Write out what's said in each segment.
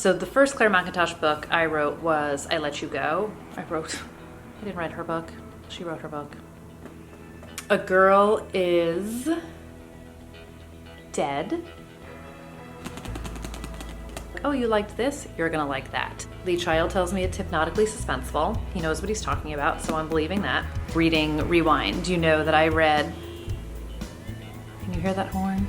So the first Claire Mackintosh book I wrote was I Let You Go. I didn't write her book. She wrote her book. A girl is dead. Oh, you liked this? You're gonna like that. Lee Child tells me it's hypnotically suspenseful. He knows what he's talking about, so I'm believing that. Reading Rewind. You know that I read... Can you hear that horn?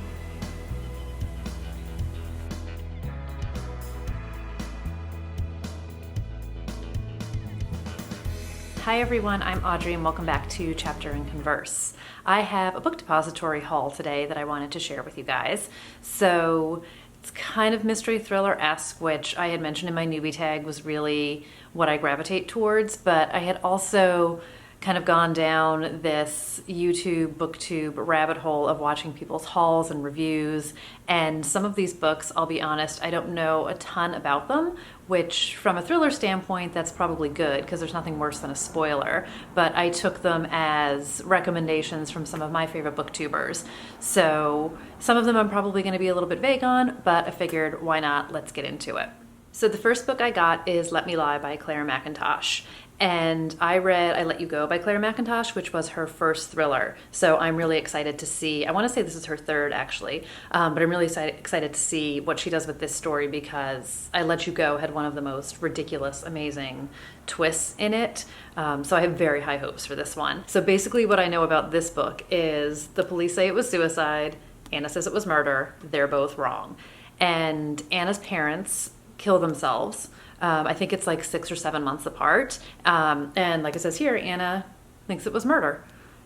Hi everyone, I'm Audrey and welcome back to Chapter and Converse. I have a book depository haul today that I wanted to share with you guys. So it's kind of mystery thriller-esque, which I had mentioned in my newbie tag was really what I gravitate towards, but I had also kind of gone down this YouTube, Booktube rabbit hole of watching people's hauls and reviews, and some of these books, I'll be honest, I don't know a ton about them, which from a thriller standpoint, that's probably good because there's nothing worse than a spoiler, but I took them as recommendations from some of my favorite booktubers. So some of them I'm probably going to be a little bit vague on, but I figured why not, let's get into it. So the first book I got is Let Me Lie by Claire Mackintosh. And I read I Let You Go by Claire Mackintosh, which was her first thriller. So I'm really excited to see, I want to say this is her third actually, but I'm really excited to see what she does with this story because I Let You Go had one of the most ridiculous, amazing twists in it. So I have very high hopes for this one. So basically what I know about this book is the police say it was suicide, Anna says it was murder, they're both wrong. And Anna's parents kill themselves. I think it's like 6 or 7 months apart. And like it says here, Anna thinks it was murder.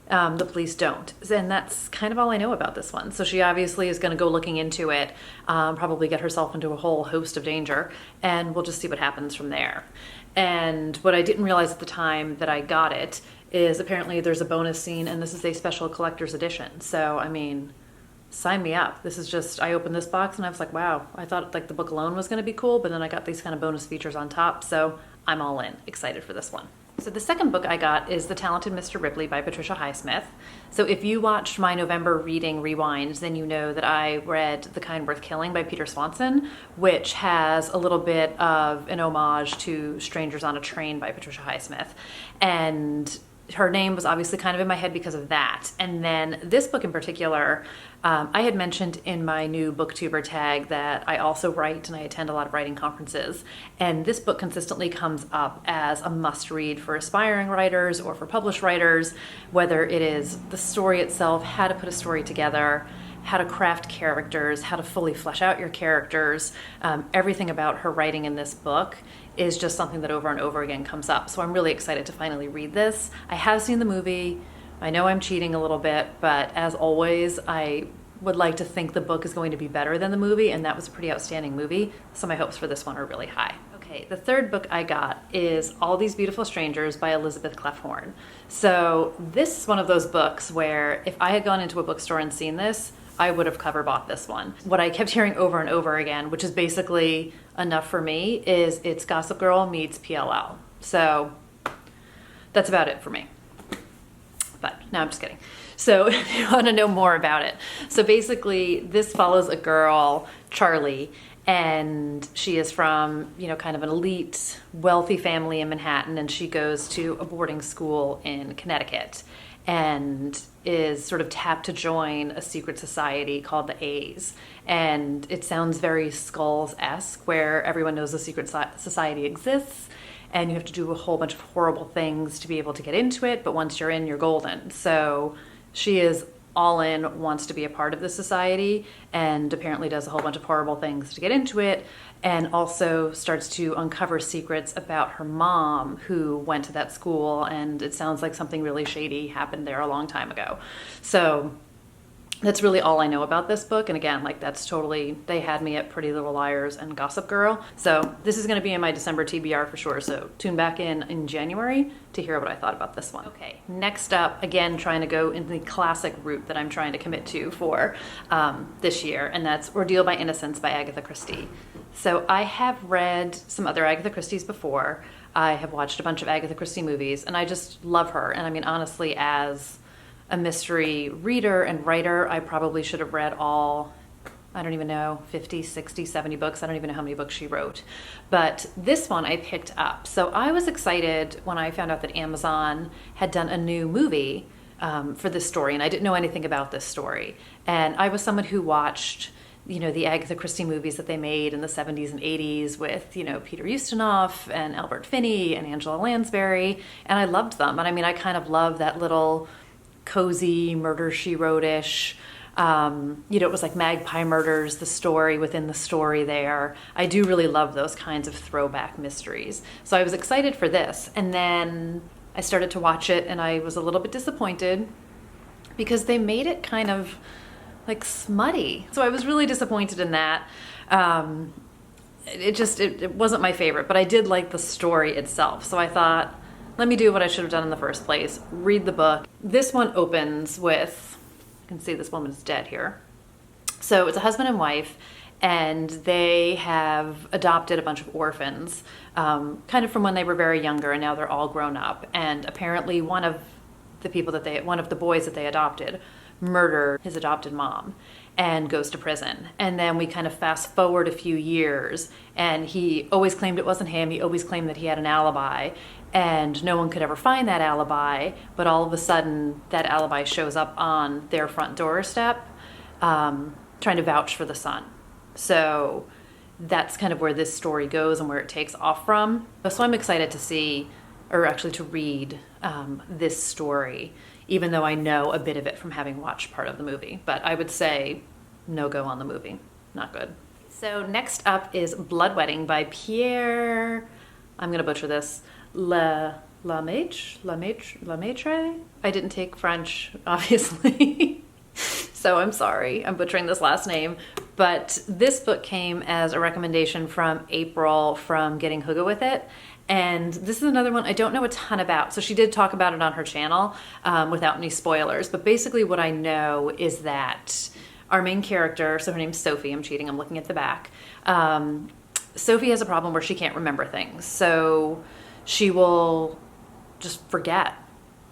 The police don't. And that's kind of all I know about this one. So she obviously is going to go looking into it, probably get herself into a whole host of danger, and we'll just see what happens from there. And what I didn't realize at the time that I got it is apparently there's a bonus scene, and this is a special collector's edition. So, I mean, sign me up. This is just, I opened this box and I was like, wow, I thought like the book alone was going to be cool, but then I got these kind of bonus features on top, so I'm all in, excited for this one. So the second book I got is The Talented Mr. Ripley by Patricia Highsmith. So if you watched my November reading Rewind, then you know that I read The Kind Worth Killing by Peter Swanson, which has a little bit of an homage to Strangers on a Train by Patricia Highsmith. And her name was obviously kind of in my head because of that. And then this book in particular, I had mentioned in my new booktuber tag that I also write and I attend a lot of writing conferences. And this book consistently comes up as a must read for aspiring writers or for published writers, whether it is the story itself, how to put a story together, how to craft characters, how to fully flesh out your characters. Everything about her writing in this book is just something that over and over again comes up. So I'm really excited to finally read this. I have seen the movie. I know I'm cheating a little bit, but as always, I would like to think the book is going to be better than the movie, and that was a pretty outstanding movie. So my hopes for this one are really high. Okay, the third book I got is All These Beautiful Strangers by Elizabeth Klehfort. So this is one of those books where if I had gone into a bookstore and seen this, I would have cover bought this one. What I kept hearing over and over again, which is basically enough for me, is it's Gossip Girl meets PLL. So that's about it for me. But no, I'm just kidding. So if you want to know more about it. So basically this follows a girl, Charlie, and she is from, you know, kind of an elite, wealthy family in Manhattan, and she goes to a boarding school in Connecticut and is sort of tapped to join a secret society called the A's. And it sounds very Skulls-esque, where everyone knows the secret society exists, and you have to do a whole bunch of horrible things to be able to get into it, but once you're in, you're golden. So she is all in, wants to be a part of the society, and apparently does a whole bunch of horrible things to get into it, and also starts to uncover secrets about her mom who went to that school, and it sounds like something really shady happened there a long time ago. So that's really all I know about this book. And again, like that's totally, they had me at Pretty Little Liars and Gossip Girl. So this is going to be in my December TBR for sure. So tune back in January to hear what I thought about this one. Okay, next up, again, trying to go in the classic route that I'm trying to commit to for this year. And that's Ordeal by Innocence by Agatha Christie. So I have read some other Agatha Christie's before. I have watched a bunch of Agatha Christie movies, and I just love her. And I mean, honestly, as a mystery reader and writer, I probably should have read all I don't even know, 50, 60, 70 books. I don't even know how many books she wrote. But this one I picked up. So I was excited when I found out that Amazon had done a new movie for this story, and I didn't know anything about this story. And I was someone who watched, you know, the Agatha Christie movies that they made in the 70s and 80s with, you know, Peter Ustinov and Albert Finney and Angela Lansbury, and I loved them. And I mean, I kind of love that little cozy Murder, She Wrote-ish. You know, it was like Magpie Murders, the story within the story there. I do really love those kinds of throwback mysteries. So I was excited for this. And then I started to watch it and I was a little bit disappointed because they made it kind of like smutty. So I was really disappointed in that. It wasn't my favorite, but I did like the story itself. So I thought, let me do what I should have done in the first place, read the book. This one opens with, you can see this woman is dead here. So it's a husband and wife, and they have adopted a bunch of orphans, kind of from when they were very younger, and now they're all grown up. And apparently one of the boys that they adopted murdered his adopted mom and goes to prison. And then we kind of fast forward a few years, and he always claimed it wasn't him. He always claimed that he had an alibi, and no one could ever find that alibi. But all of a sudden, that alibi shows up on their front doorstep, trying to vouch for the son. So that's kind of where this story goes and where it takes off from. So I'm excited to see, or actually to read this story, even though I know a bit of it from having watched part of the movie. But I would say no go on the movie. Not good. So next up is Blood Wedding by Pierre, I'm going to butcher this, Lemaitre? I didn't take French, obviously. So I'm sorry, I'm butchering this last name. But this book came as a recommendation from April from Getting Hygge With It. And this is another one I don't know a ton about. So she did talk about it on her channel without any spoilers. But basically what I know is that our main character, so her name's Sophie, I'm cheating, I'm looking at the back. Sophie has a problem where she can't remember things. So she will just forget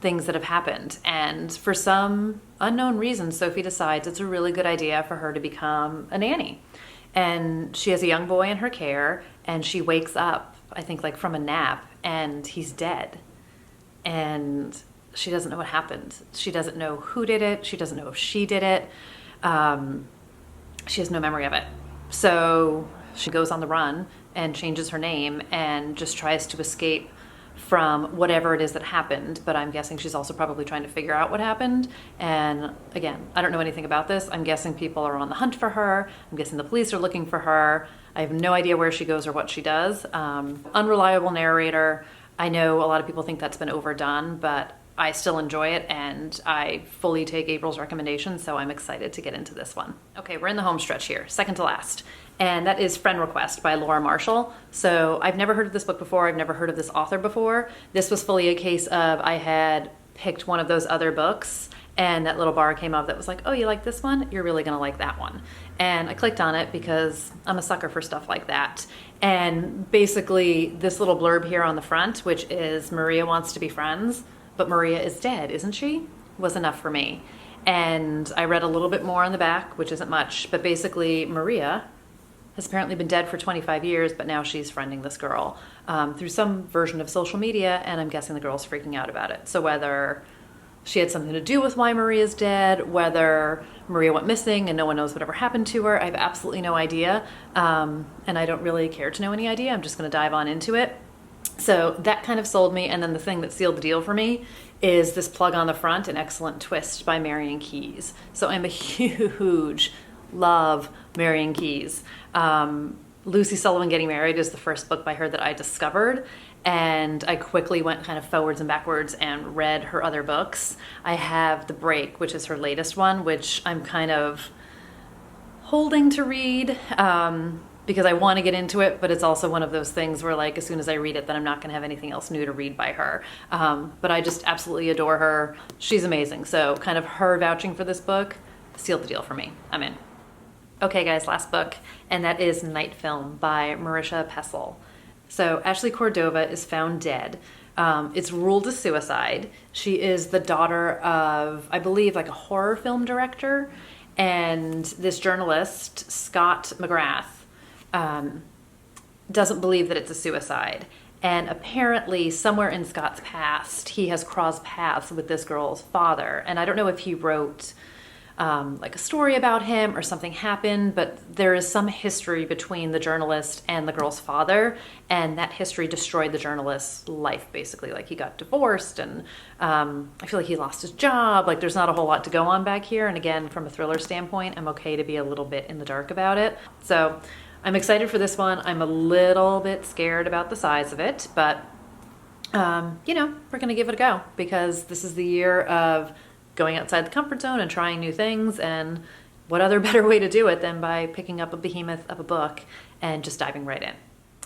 things that have happened. And for some unknown reason, Sophie decides it's a really good idea for her to become a nanny. And she has a young boy in her care, and she wakes up, I think like from a nap, and he's dead. And she doesn't know what happened. She doesn't know who did it. She doesn't know if she did it. She has no memory of it. So she goes on the run and changes her name and just tries to escape from whatever it is that happened. But I'm guessing she's also probably trying to figure out what happened. And again, I don't know anything about this. I'm guessing people are on the hunt for her. I'm guessing the police are looking for her. I have no idea where she goes or what she does. Unreliable narrator. I know a lot of people think that's been overdone, but I still enjoy it, and I fully take April's recommendation, so I'm excited to get into this one. Okay, we're in the home stretch here, second to last, and that is Friend Request by Laura Marshall. So I've never heard of this book before. I've never heard of this author before. This was fully a case of I had picked one of those other books, and that little bar came up that was like, oh, you like this one? You're really gonna like that one. And I clicked on it because I'm a sucker for stuff like that. And basically this little blurb here on the front, which is Maria wants to be friends, but Maria is dead, isn't she? Was enough for me. And I read a little bit more on the back, which isn't much, but basically Maria has apparently been dead for 25 years, but now she's friending this girl through some version of social media, and I'm guessing the girl's freaking out about it. So whether she had something to do with why Maria's dead, whether Maria went missing and no one knows whatever happened to her, I have absolutely no idea. And I don't really care to know any idea. I'm just gonna dive on into it. So that kind of sold me. And then the thing that sealed the deal for me is this plug on the front, An Excellent Twist by Marian Keyes. So I'm a huge love Marian Keyes. Lucy Sullivan Getting Married is the first book by her that I discovered. And I quickly went kind of forwards and backwards and read her other books. I have The Break, which is her latest one, which I'm kind of holding to read because I want to get into it, but it's also one of those things where like as soon as I read it, then I'm not going to have anything else new to read by her. But I just absolutely adore her. She's amazing. So kind of her vouching for this book sealed the deal for me. I'm in. Okay guys, last book, and that is Night Film by Marisha Pessl. So Ashley Cordova is found dead. It's ruled a suicide. She is the daughter of, I believe, like a horror film director. And this journalist, Scott McGrath, doesn't believe that it's a suicide. And apparently somewhere in Scott's past, he has crossed paths with this girl's father. And I don't know if he wrote like a story about him or something happened, but there is some history between the journalist and the girl's father, and that history destroyed the journalist's life, basically. Like, he got divorced, and I feel like he lost his job. Like, there's not a whole lot to go on back here. And again, from a thriller standpoint, I'm okay to be a little bit in the dark about it. So I'm excited for this one. I'm a little bit scared about the size of it, but you know, we're gonna give it a go, because this is the year of going outside the comfort zone and trying new things, and what other better way to do it than by picking up a behemoth of a book and just diving right in.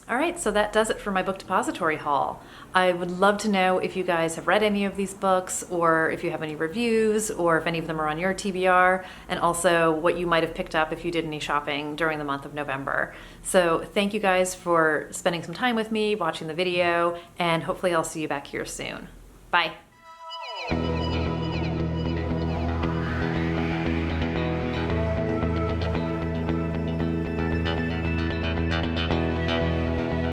All right, so that does it for my Book Depository haul. I would love to know if you guys have read any of these books, or if you have any reviews, or if any of them are on your TBR, and also what you might have picked up if you did any shopping during the month of November. So thank you guys for spending some time with me, watching the video, and hopefully I'll see you back here soon. Bye.